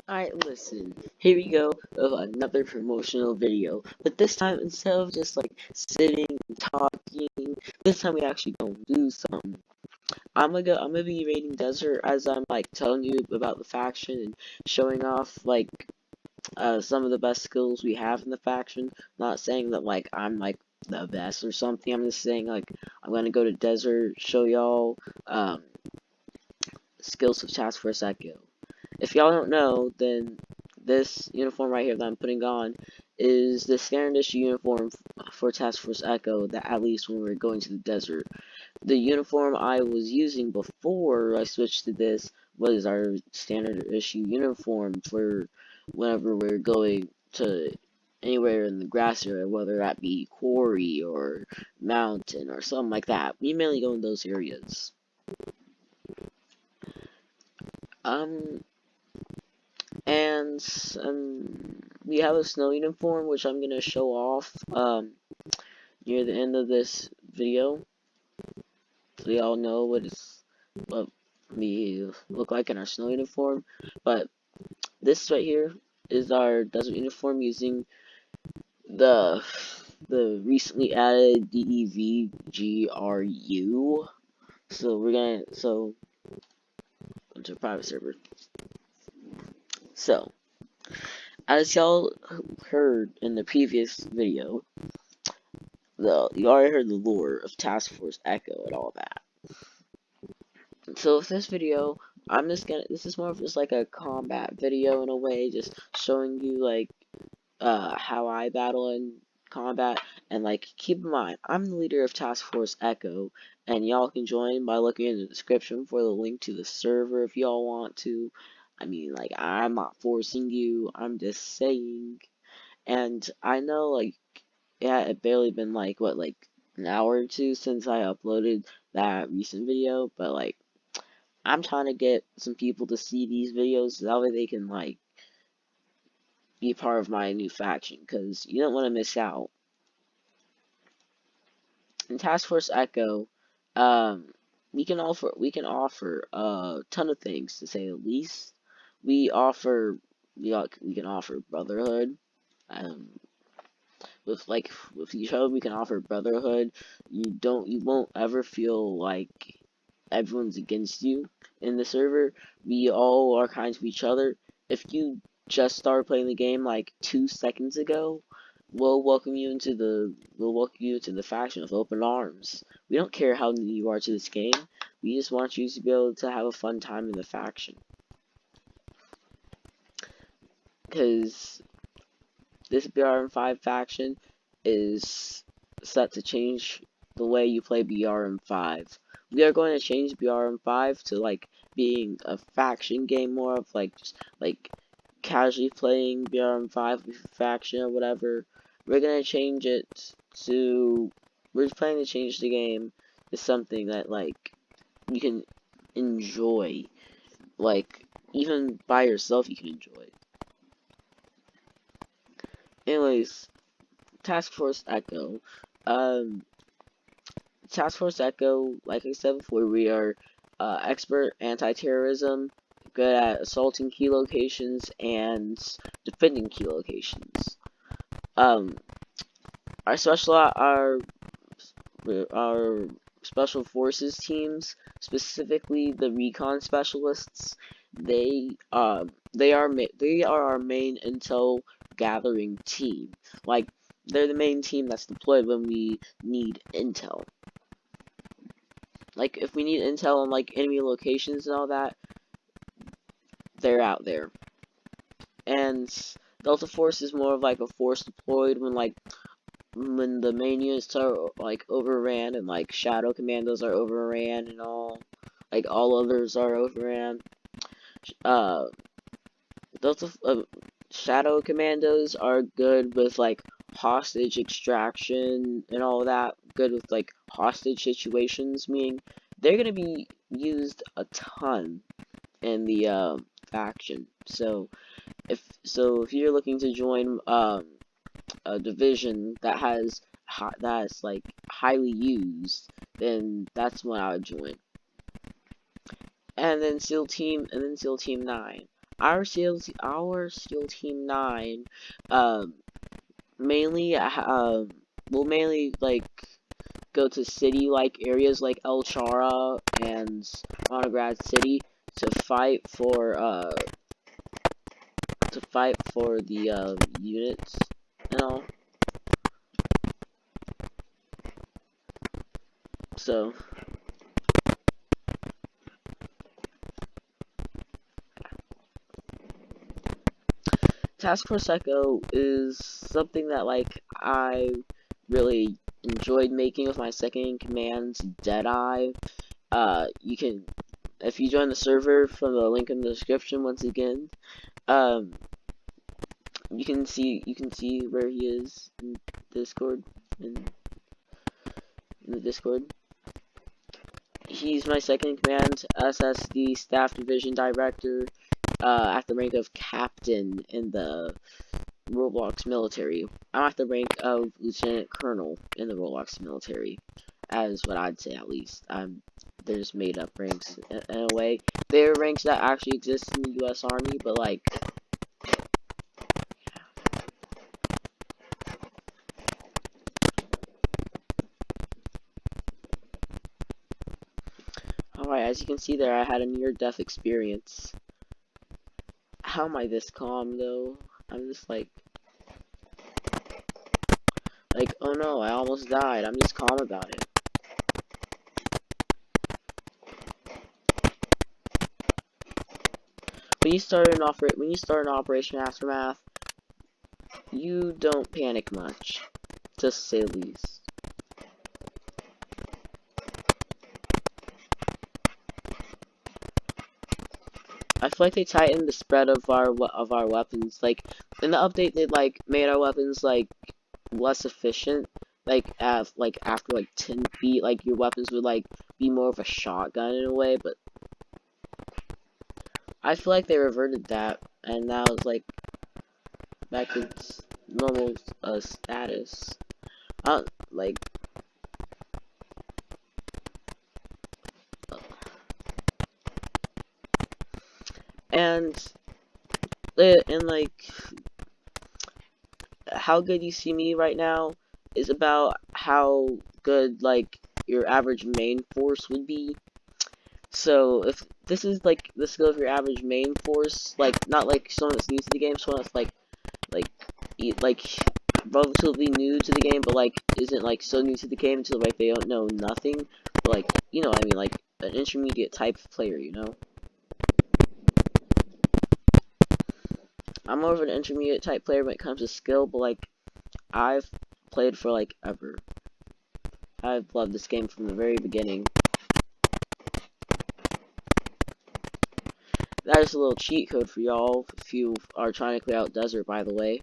Alright, listen, here we go with another promotional video. But this time, instead of just like sitting and talking, this time we actually gonna do something. I'm gonna be raiding Desert as I'm like telling you about the faction and showing off like some of the best skills we have in the faction. Not saying that like I'm like the best or something. I'm just saying like I'm gonna go to Desert, show y'all skills of Task Force Echo. If y'all don't know, then this uniform right here that I'm putting on is the standard issue uniform for Task Force Echo, that at least when we're going to the desert. The uniform I was using before I switched to this was our standard issue uniform for whenever we're going to anywhere in the grass area, whether that be quarry or mountain or something like that. We mainly go in those areas. Um, and we have a snow uniform which I'm gonna show off near the end of this video, so y'all know what we look like in our snow uniform. But this right here is our desert uniform using the recently added DEVGRU. So we're gonna into a private server. So as y'all heard in the previous video, you already heard the lore of Task Force Echo and all that. So with this video, this is more of just like a combat video in a way, just showing you like how I battle in combat. And like, keep in mind, I'm the leader of Task Force Echo, and y'all can join by looking in the description for the link to the server if y'all want to. I mean, like, I'm not forcing you, I'm just saying. And I know, like, yeah, it barely been like what, like an hour or two since I uploaded that recent video, but like I'm trying to get some people to see these videos so that way they can like be part of my new faction, because you don't want to miss out. In Task Force Echo, um, we can offer a ton of things, to say the least. We offer we can offer brotherhood. Um, with each other we can offer brotherhood. You won't ever feel like everyone's against you in the server. We all are kind to each other. If you just started playing the game like 2 seconds ago, we'll welcome you into the faction with open arms. We don't care how new you are to this game. We just want you to be able to have a fun time in the faction. Because this BRM5 faction is set to change the way you play BRM5. We are going to change BRM5 to like being a faction game, more of like just like casually playing BRM5 with a faction or whatever. We're gonna change it to we're planning to change the game to something that like you can enjoy. Like even by yourself you can enjoy it. Anyways, Task Force Echo. Um, Task Force Echo, like I said before, we are expert anti-terrorism, good at assaulting key locations and defending key locations. Um, our our special forces teams, specifically the recon specialists, they are our main intel gathering team. Like, they're the main team that's deployed when we need intel. Like, if we need intel on like enemy locations and all that, they're out there. And Delta Force is more of like a force deployed when the main units are like overran, and like Shadow Commandos are overran and all, like all others are overran. Uh, Delta Shadow Commandos are good with like hostage extraction and all that. Good with like hostage situations, meaning they're gonna be used a ton in the faction. So if you're looking to join a division that's like highly used, then that's what I would join. And then SEAL Team 9. our SEAL Team 9, um, mainly, will mainly, like, go to city-like areas like El Chara and Monagrad City to fight for, the, units and all. So, Task Force Echo is something that, like, I really enjoyed making with my second in command, Deadeye. You can, if you join the server from the link in the description once again, um, you can see where he is in Discord, in, in the Discord. He's my second in command, SSD Staff Division Director, at the rank of Captain in the Roblox military. I'm at the rank of Lieutenant Colonel in the Roblox military, as what I'd say at least. There's made up ranks in a way. There are ranks that actually exist in the U.S. Army, but like, alright, as you can see there, I had a near-death experience. How am I this calm though? I'm just like, oh no, I almost died. I'm just calm about it. When you start an Operation Aftermath, you don't panic much, to say the least. I feel like they tightened the spread of our weapons. Like in the update, they like made our weapons like less efficient. Like after like 10 feet, like your weapons would like be more of a shotgun in a way. But I feel like they reverted that, and now it's like back to its normal status. Like. And like how good you see me right now is about how good like your average main force would be. So if this is like the skill of your average main force, like not like someone that's new to the game, someone that's like like relatively new to the game, but like isn't like so new to the game until like they don't know nothing. But, like, you know what I mean, like an intermediate type of player, you know. I'm more of an intermediate type player when it comes to skill, but like I've played for like ever. I've loved this game from the very beginning. That is a little cheat code for y'all if you are trying to clear out desert, by the way.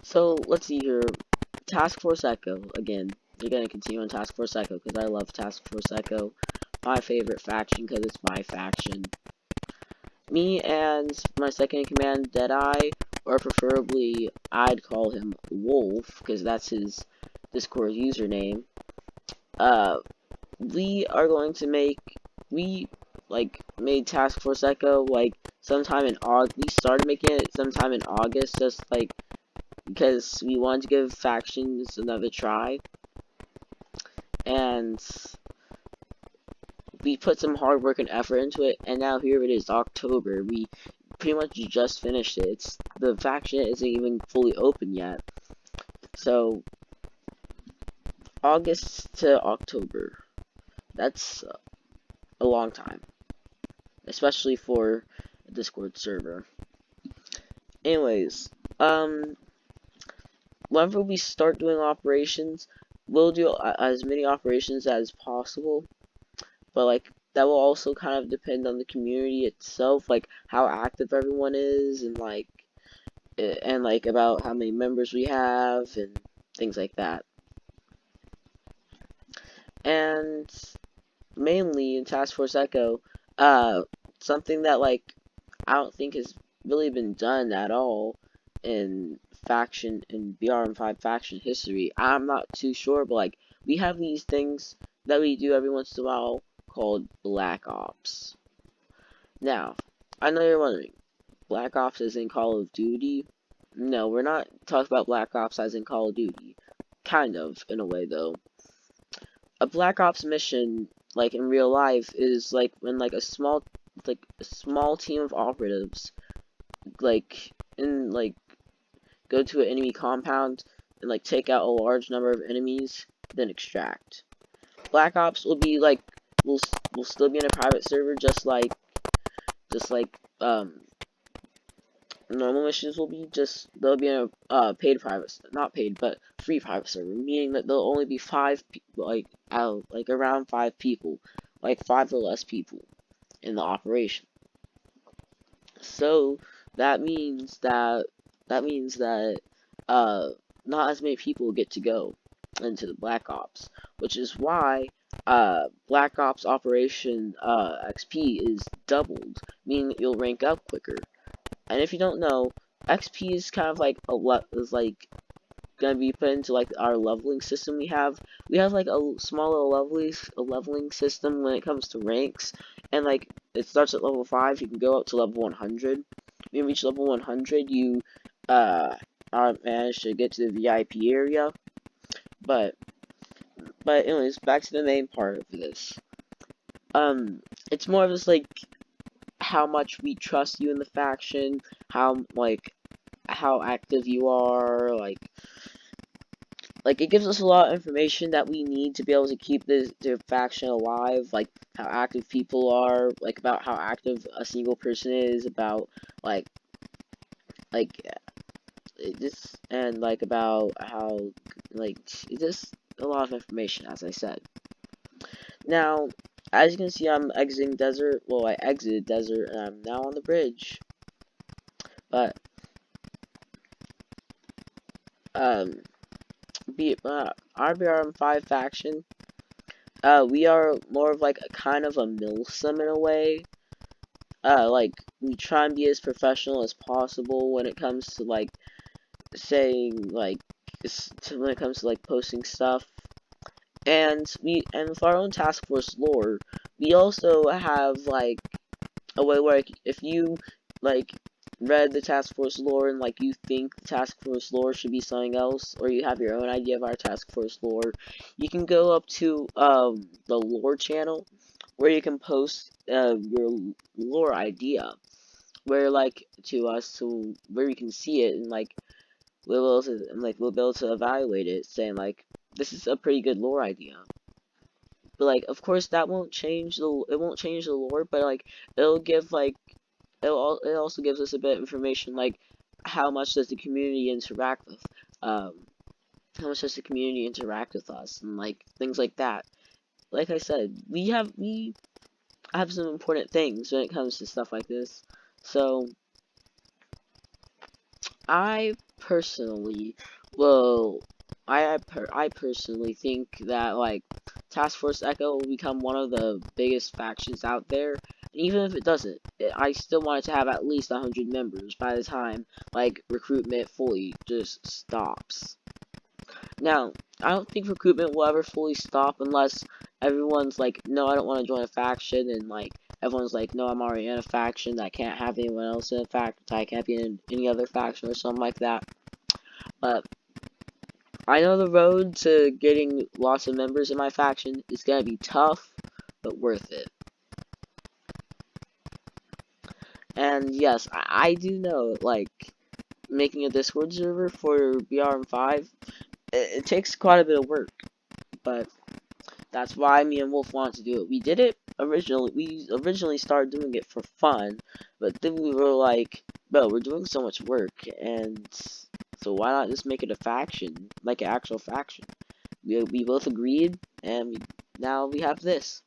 So let's see here. Task Force Echo again. We're gonna continue on Task Force Echo because I love Task Force Echo. My favorite faction because it's my faction. Me and my second in command, Deadeye, or preferably I'd call him Wolf because that's his Discord username. We are going to we made Task Force Echo like sometime in August. We started making it sometime in August, just like because we wanted to give factions another try, and we put some hard work and effort into it, and now here it is, October. We pretty much just finished it. The faction isn't even fully open yet, so August to October. That's a long time, especially for a Discord server. Anyways, whenever we start doing operations, we'll do as many operations as possible, but like that will also kind of depend on the community itself, like how active everyone is, and like about how many members we have and things like that. And mainly in Task Force Echo, something that like I don't think has really been done at all in BRM5 faction history. I'm not too sure, but like we have these things that we do every once in a while called Black Ops. Now, I know you're wondering, Black Ops is in Call of Duty? No, we're not talking about Black Ops as in Call of Duty. Kind of, in a way, though. A Black Ops mission, like in real life, is like when like a small team of operatives like go to an enemy compound and like take out a large number of enemies, then extract. Black Ops will be like will still be in a private server, just like normal missions will be. Just they'll be in a paid private, not paid, but free private server, meaning that there'll only be around 5 people, like 5 or less people in the operation. So that means that not as many people get to go into the Black Ops, which is why Black Ops Operation XP is doubled, meaning that you'll rank up quicker. And if you don't know, XP is kind of like gonna be put into like our leveling system we have. We have like a smaller leveling system when it comes to ranks, and like it starts at level 5, you can go up to level 100. When you reach level 100, you are managed to get to the VIP area. But anyways, back to the main part of this. It's more of just like how much we trust you in the faction, how active you are, like it gives us a lot of information that we need to be able to keep the faction alive, like how active people are, like about how active a single person is, about like this, and like about how just a lot of information, as I said. Now, as you can see, I'm exiting desert. Well, I exited desert, and I'm now on the bridge. But RBRM5 faction, we are more of like a kind of a milsim in a way. Like we try and be as professional as possible when it comes to like saying when it comes to like posting stuff. And with our own task force lore, we also have like a way where if you like read the task force lore and like you think the task force lore should be something else, or you have your own idea of our task force lore, you can go up to the lore channel where you can post your lore idea, where to us, so where we can see it, and we'll be able to evaluate it, saying like this is a pretty good lore idea. But like, of course, that won't change the lore, but like it'll give it also gives us a bit of information, like how much does the community interact with how much does the community interact with us, and like things like that. Like I said, we have some important things when it comes to stuff like this. So I personally I personally think that like Task Force Echo will become one of the biggest factions out there. And even if it doesn't, I still want it to have at least 100 members by the time like recruitment fully just stops. Now, I don't think recruitment will ever fully stop unless everyone's like, no, I don't want to join a faction, and like everyone's like, no, I'm already in a faction, I can't have anyone else in a faction, I can't be in any other faction or something like that. But I know the road to getting lots of members in my faction is gonna be tough, but worth it. And yes, I do know, like, making a Discord server for BRM5, it takes quite a bit of work, but that's why me and Wolf wanted to do it. We did it originally. We originally started doing it for fun, but then we were like, bro, we're doing so much work, and so why not just make it a faction, like an actual faction? We both agreed, and now we have this.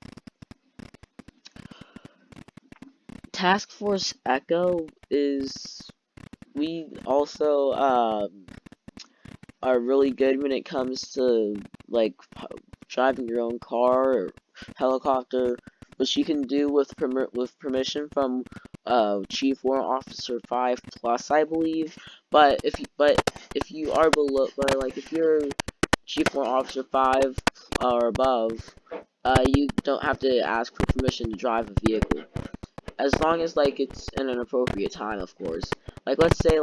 Task Force Echo is, we also are really good when it comes to like driving your own car or helicopter, which you can do with permission from Chief Warrant Officer 5 plus, I believe. But if you are below, if you're Chief Warrant Officer 5 or above, you don't have to ask for permission to drive a vehicle, as long as like it's in an appropriate time, of course. Like let's say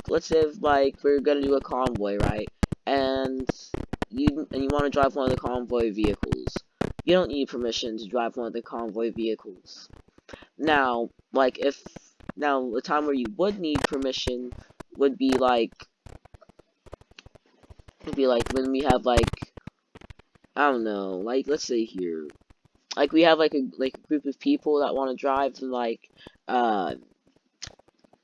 if, like we're gonna do a convoy, right? And you want to drive one of the convoy vehicles. You don't need permission to drive one of the convoy vehicles. Now, the time where you would need permission would be like when we have like, I don't know, like let's say here, like we have like a group of people that want to drive, and uh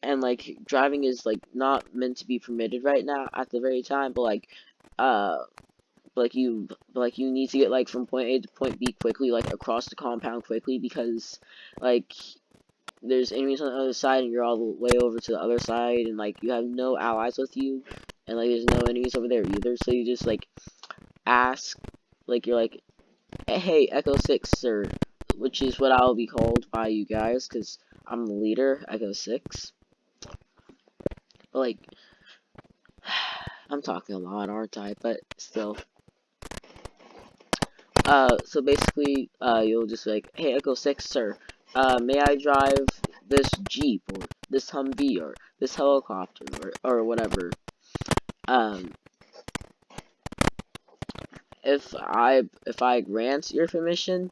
like driving is like not meant to be permitted right now at the very time, but uh you need to get like from point A to point B quickly, like across the compound quickly, because like there's enemies on the other side and you're all the way over to the other side, and like you have no allies with you, and like there's no enemies over there either, so you just like ask, like you're like, hey, Echo 6 sir, which is what I'll be called by you guys because I'm the leader, Echo 6. But like I'm talking a lot, aren't I? But still. So basically, you'll just be like, hey, Echo 6, sir, may I drive this Jeep, or this Humvee, or this helicopter, or whatever. Um, if I grant your permission,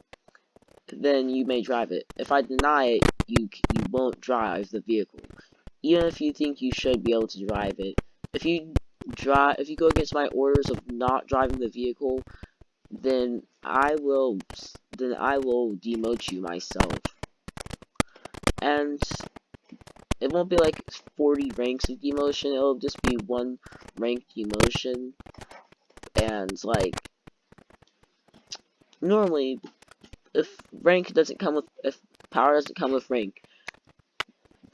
then you may drive it. If I deny it, you won't drive the vehicle, even if you think you should be able to drive it. If you go against my orders of not driving the vehicle, then I will demote you myself. And it won't be like 40 ranks of demotion, it'll just be 1 rank demotion. And like normally if power doesn't come with rank,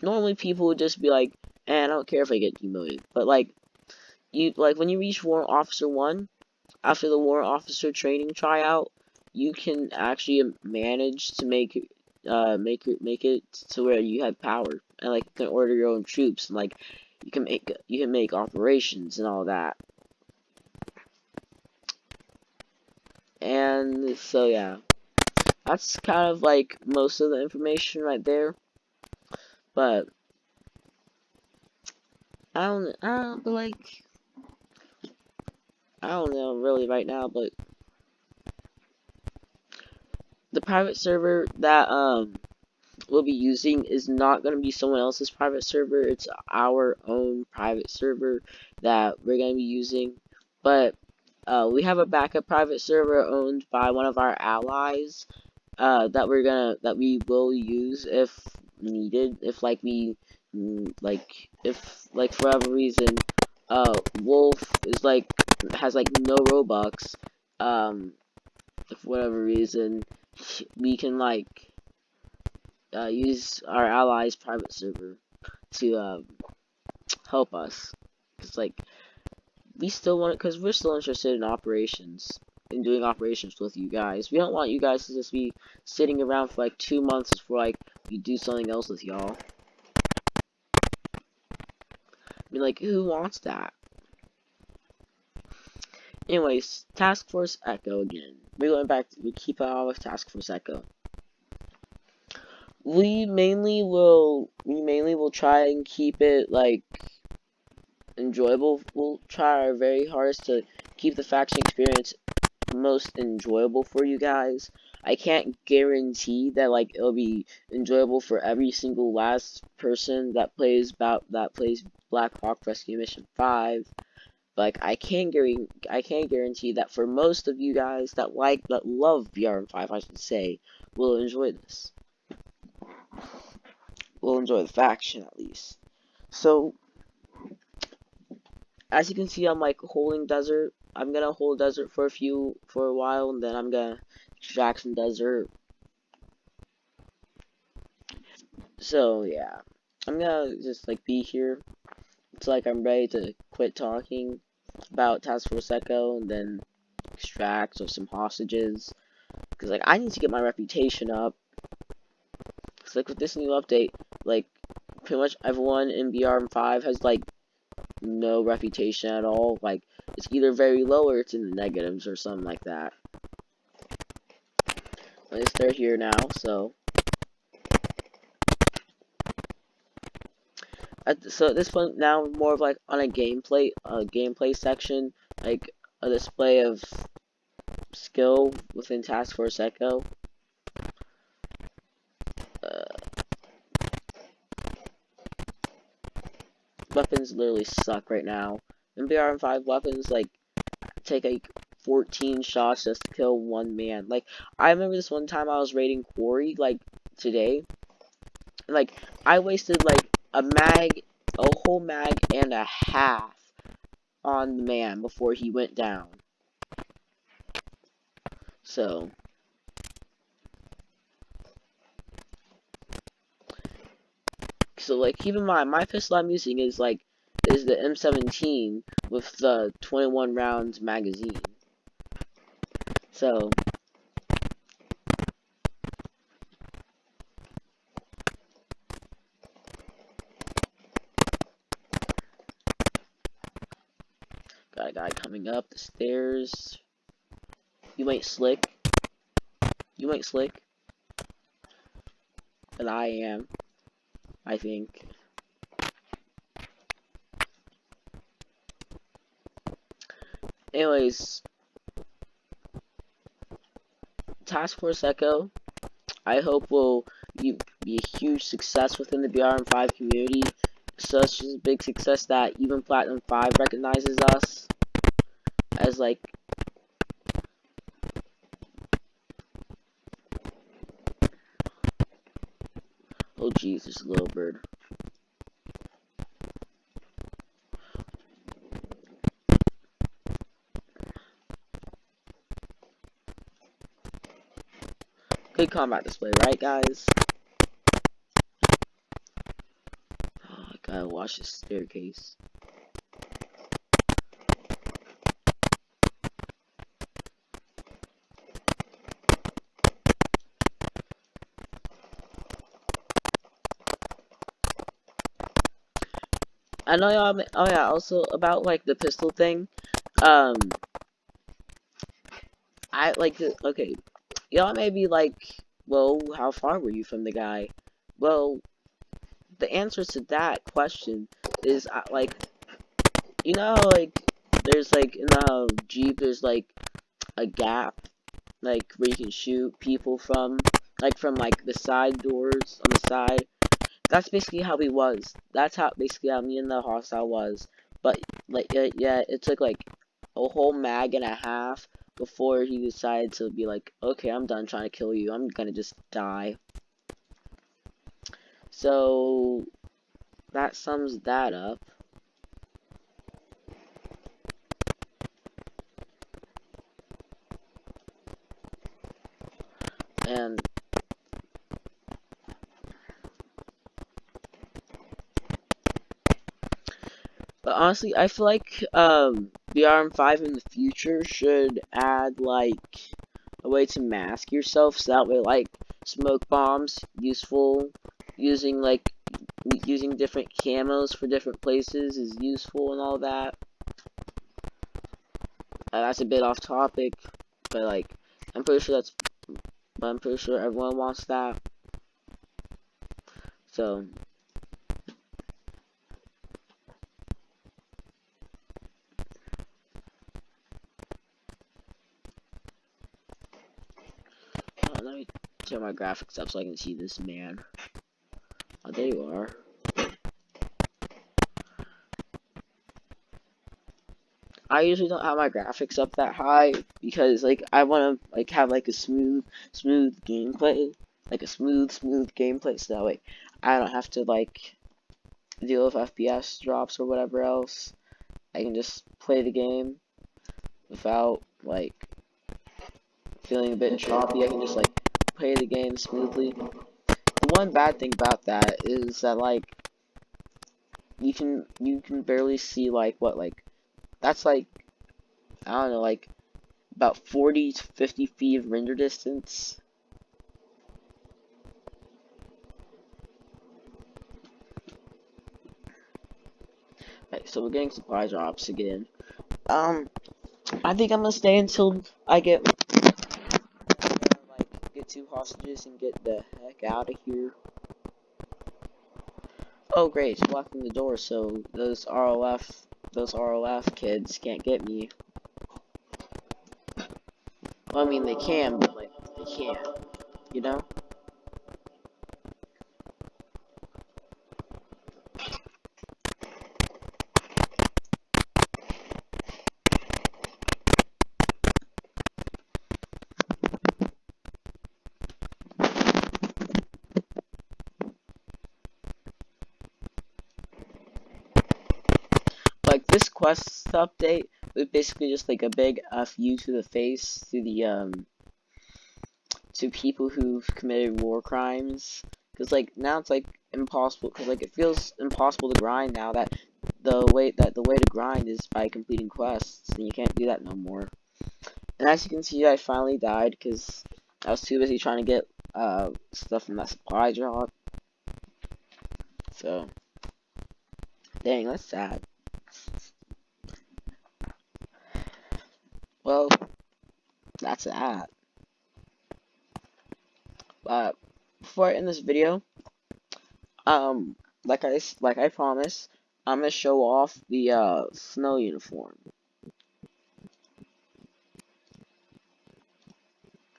normally people would just be like, I don't care if I get demoted. But like when you reach Warrant Officer 1, after the Warrant Officer training tryout, you can actually manage to make it to where you have power, and like you can order your own troops, and like you can make operations and all that. And so yeah, that's kind of like most of the information right there. But I don't know really right now, but the private server that we'll be using is not going to be someone else's private server. It's our own private server that we're going to be using. But we have a backup private server owned by one of our allies that we will use if needed. If like if for whatever reason Wolf is has like no Robux, for whatever reason we can use our allies' private server to help us, because like because we're still interested in operations, in doing operations with you guys. We don't want you guys to just be sitting around for like 2 months before like we do something else with y'all. I mean, like, who wants that? Anyways, Task Force Echo again. We keep it on with Task Force Echo. We mainly will try and keep it like enjoyable. We'll try our very hardest to keep the faction experience most enjoyable for you guys. I can't guarantee that like it'll be enjoyable for every single last person that plays Black Hawk Rescue Mission 5. But like I can guarantee that for most of you guys that love BRM5, I should say, will enjoy this. Will enjoy the faction at least. So as you can see, I'm like holding desert. I'm gonna hold desert for a while, and then I'm gonna extract some desert. So yeah, I'm gonna just like be here. It's like I'm ready to quit talking about Task Force Echo and then extract or some hostages, because like I need to get my reputation up. Cause like with this new update, like pretty much everyone in BRM5 has like no reputation at all. Like it's either very low or it's in the negatives or something like that. At least they're here now, so. So at this point now, more of like on a gameplay section, like a display of skill within Task Force Echo. Weapons literally suck right now. MBR5 weapons like take like 14 shots just to kill one man. Like I remember this one time I was raiding Quarry like today. Like I wasted like a whole mag and a half on the man before he went down. So like keep in mind my pistol I'm using is the M17 with the 21 rounds magazine. So got a guy coming up the stairs. You ain't slick. You ain't slick. But I am. I think. Anyways, Task Force Echo, I hope will be a huge success within the BRM5 community. Such a big success that even Platinum 5 recognizes us as like oh jeez, there's a little bird. Good combat display, right guys? Oh, I gotta watch this staircase. I know y'all. Oh yeah. Also about like the pistol thing. I like the okay. Y'all may be like, well, how far were you from the guy? Well, the answer to that question is like, you know, like there's like in the Jeep there's like a gap, like where you can shoot people from, like the side doors on the side. That's basically how he was. That's how basically how me and the hostile was. But like yeah, it took like a whole mag and a half before he decided to be like, okay, I'm done trying to kill you. I'm gonna just die. So that sums that up. And but honestly, I feel like BRM5 in the future should add like a way to mask yourself, so that way like smoke bombs useful, using different camos for different places is useful and all that. That's a bit off topic, but like I'm pretty sure everyone wants that. So let me turn my graphics up so I can see this man. Oh, there you are. I usually don't have my graphics up that high because like I want to like have like a smooth gameplay, like a smooth gameplay, so that way I don't have to like deal with FPS drops or whatever else. I can just play the game without like feeling a bit choppy. I can just like play the game smoothly. The one bad thing about that is that like you can barely see like what like that's like I don't know like about 40 to 50 feet of render distance. Okay, so we're getting supply drops again. I think I'm gonna stay until I get get 2 hostages and get the heck out of here. Oh great, it's blocking the door, so those ROF kids can't get me. Well, I mean they can, but like they can't, you know? Like this quest update was basically just like a big FU to the face to the to people who've committed war crimes. Cause like now it's like impossible. Cause like it feels impossible to grind now that the way to grind is by completing quests, and you can't do that no more. And as you can see, I finally died because I was too busy trying to get stuff from that supply drop. So dang, that's sad. Well, that's that. But before I end this video, like I promised, I'm gonna show off the snow uniform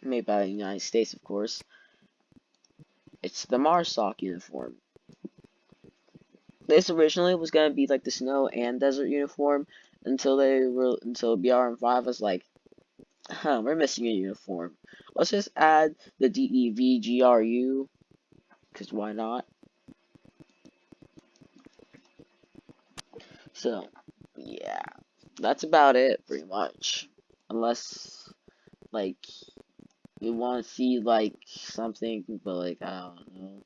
made by the United States, of course. It's the MARSOC uniform. This originally was gonna be like the snow and desert uniform until BRM5 was like, huh, we're missing a uniform. Let's just add the DEVGRU, cause why not? So, yeah, that's about it, pretty much. Unless, like, you want to see, like, something, but, like, I don't know.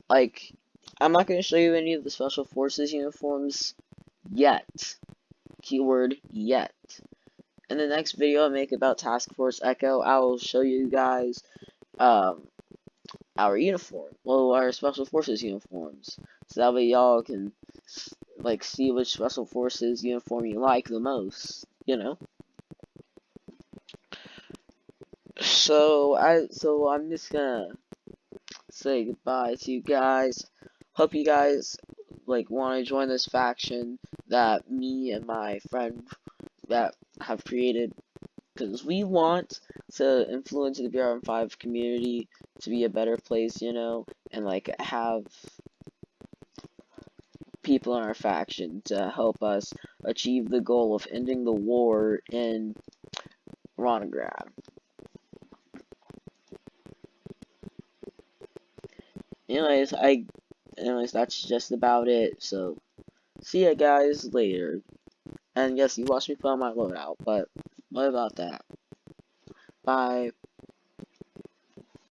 Like, I'm not going to show you any of the Special Forces uniforms yet. Keyword yet. In the next video I make about Task Force Echo, I will show you guys, our uniform. Well, our Special Forces uniforms. So that way y'all can, like, see which Special Forces uniform you like the most, you know? So I'm just gonna say goodbye to you guys. Hope you guys like want to join this faction that me and my friend that have created, because we want to influence the BRM5 community to be a better place, you know, and like have people in our faction to help us achieve the goal of ending the war in Ronograd. Anyways, that's just about it. So, see ya guys later. And yes, you watched me put on my loadout, but what about that? Bye.